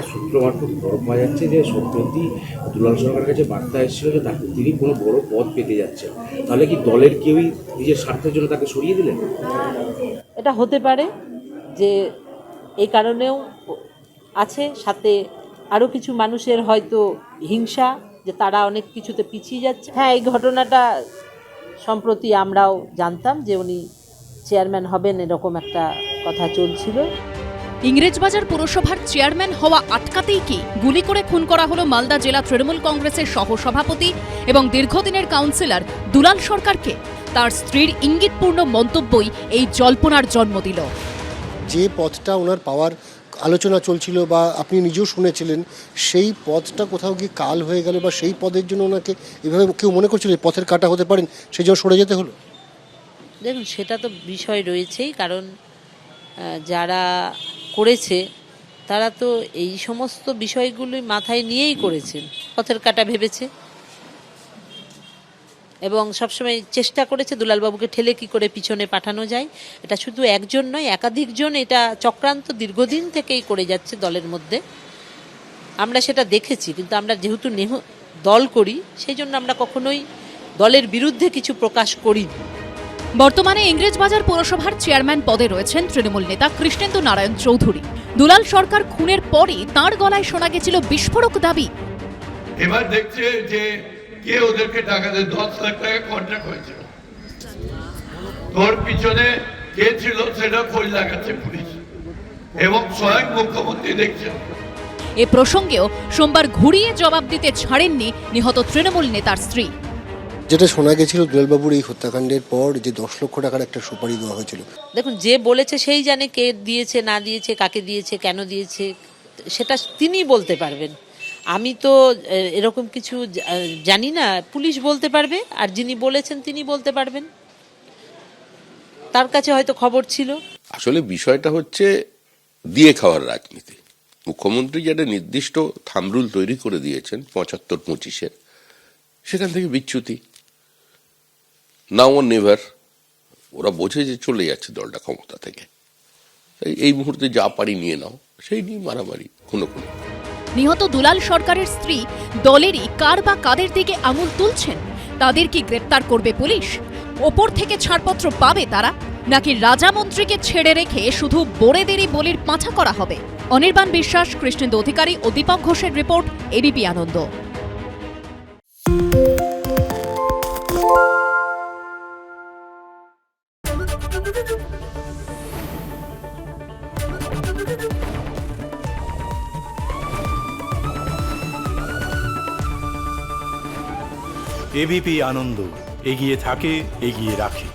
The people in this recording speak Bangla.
সূত্র মারফত খবর পাওয়া যাচ্ছে যে সম্প্রতি দুলাল সরকারের কাছে বার্তা এসেছিল যে তাকে তিনি কোনো বড় পদ পেতে যাচ্ছেন। তাহলে কি দলের কেউই নিজের স্বার্থের জন্য তাকে সরিয়ে দিলেন? এটা হতে পারে যে এই কারণেও আছে, সাথে আরও কিছু মানুষের হয়তো হিংসা যে তারা অনেক কিছুতে পিছিয়ে যাচ্ছে। হ্যাঁ, এই ঘটনাটা সম্প্রতি আমরাও জানতাম যে উনি চেয়ারম্যান হবেন, এরকম একটা কথা চলছিল। ইংরেজবাজার পুরসভার চেয়ারম্যান হওয়া আটকাতেই কি গুলি করে খুন করা হলো মালদা জেলা তৃণমূল কংগ্রেসের সহসভাপতি এবং দীর্ঘদিনের কাউন্সিলর দুলাল সরকারকে। তার স্ত্রীর ইঙ্গিতপূর্ণ মন্তব্যই এই জল্পনার জন্ম দিল। যে পদটা ওনার পাওয়ার আলোচনা চলছিল বা আপনি নিজেও শুনেছিলেন, সেই পদটা কোথাও গিয়ে কাল হয়ে গেল বা সেই পদের জন্য ওনাকে এভাবে কেউ মনে করছিল পথের কাটা হতে পারেন, সেই জন্য সরে যেতে হলো। দেখুন, সেটা তো বিষয় রয়েছেই, কারণ যারা করেছে তারা তো এই সমস্ত বিষয়গুলি মাথায় নিয়েই করেছেন, পথের কাটা ভেবেছে এবং সবসময় চেষ্টা করেছে দুলালবাবুকে ঠেলে কি করে পিছনে পাঠানো যায়। এটা শুধু একজন নয়, একাধিকজন এটা চক্রান্ত দীর্ঘদিন থেকেই করে যাচ্ছে দলের মধ্যে। আমরা সেটা দেখেছি, কিন্তু আমরা যেহেতু দল করি সেই জন্য আমরা কখনোই দলের বিরুদ্ধে কিছু প্রকাশ করিনি। বর্তমানে ইংরেজবাজার পুরসভার চেয়ারম্যান পদে রয়েছেন তৃণমূল নেতা কৃষ্ণেন্দু নারায়ণ চৌধুরী। দুলাল সরকার খুনের পরই তাঁর গলায় শোনা গেছিল বিস্ফোরক দাবি। এবার দেখছে যে কে ওদেরকে টাকা দেয়, 10 লাখ টাকা কন্ট্রাক্ট হয়েছিল, তোর পিছনে কে ছিল সেটা খোঁজ লাগাচ্ছে পুলিশ এবং স্বয়ং মুখ্যমন্ত্রী দেখছেন। এ প্রসঙ্গেও সোমবার ঘুরিয়ে জবাব দিতে ছাড়েননি নিহত তৃণমূল নেতার স্ত্রী। যেটা শোনা গেছিল দুলালবাবুর এই হত্যাকাণ্ডের পর যে 10 লক্ষ টাকার একটা সুপারি দেওয়া হয়েছিল। দেখুন, যে বলেছে সেই জানে কে দিয়েছে না দিয়েছে, কাকে দিয়েছে, কেন দিয়েছে, সেটা তিনি বলতে পারবেন। আমি তো এরকম কিছু জানি না, পুলিশ বলতে পারবে, আর যিনি বলেছেন তিনি বলতে পারবেন, তার কাছে হয়তো খবর ছিল। আসলে বিষয়টা হচ্ছে দিয়ে খাওয়ার রাজনীতি। মুখ্যমন্ত্রী যেটা নির্দিষ্ট থামরুল তৈরি করে দিয়েছেন 75-25-এর, সেখান থেকে বিচ্যুতি নাও ও নেভার। ওরা বোঝে যে চলে যাচ্ছে দলটা ক্ষমতা থেকে, এই মুহূর্তে যা পারি নিয়ে নাও, সেই নিয়ে মারামারি খুনো। নিহত দুলাল সরকারের স্ত্রী দলেরই কার বা কাদের দিকে আঙুল তুলছেন? তাদের কি গ্রেপ্তার করবে পুলিশ? ওপর থেকে ছাড়পত্র পাবে তারা, নাকি রাজামন্ত্রীকে ছেড়ে রেখে শুধু বোরেদেরই বলির পাঁঠা করা হবে? অনির্বাণ বিশ্বাস, কৃষ্ণেন্দু অধিকারী ও দীপক ঘোষের রিপোর্ট, এবিপি আনন্দ। এবিপি আনন্দ, এগিয়ে থাকে, এগিয়ে রাখে।